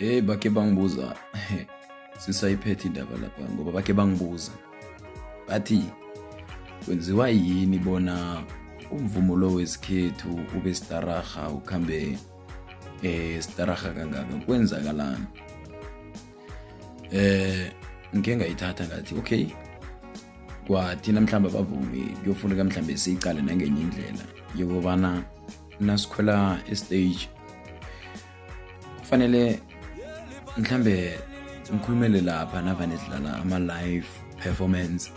Bakhe bangibuza sisayiphethe indaba lapha ngoba bakhe bangibuza bathi kwenziwa yini bona umvumo lo wesikhethu ube staraga ukhambe staraga kangaka, kwenzakalani? Ngike ngayithatha ngathi okay, kwathina mhlawumbe abavumi kuyofuneka mhlawumbe siyicale nangenye indlela yokubana nasikhwela estage kufanele mhlambe ngikhulumele lapha navane sidlala ama-live performance.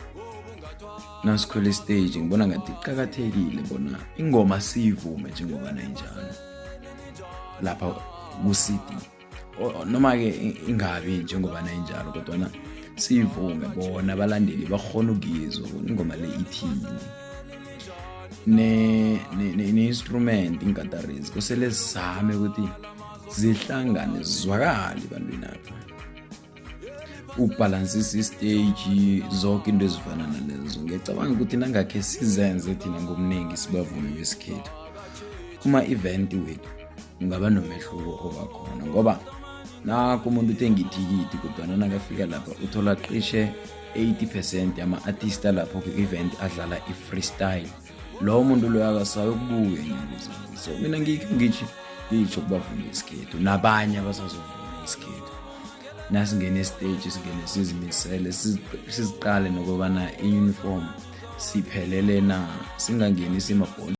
Nasikhwela estage ngibona ngathi kuqakathekile bona ingoma siyivume njengoba nayinjalo lapha ku-CD, noma-ke ingabi njengoba nayinjalo kodwana siyivume bona abalandeli bakhona ukuyizwa bona ingoma le ithini. Ne-instrument ingatarisi kusele sizame ukuthi zihlangane zizwakale ebantwini apha, ukubhalansisa istage, zonke into ezifana nalezo. Ngiyacabanga ukuthi nangakhe sizenze thina ngobunengi sibavumi besikhethu kuma-event wethu kungaba nomehluko obakhona, ngoba nakho umuntu uthenga ithikithi kodwana nakafika lapha uthola cishe 80% yama-artist alapho ku-event adlala i-freestyle. Lowo muntu loyo akasayo ukubuya enyakuzana. So mina ngitsho kubavumi besikhethu nabanye abasazovuma isikhethu, nasingene estage singene sizimisele, siziqale nokubana i-uniform siphelele na, singangeni simabholo.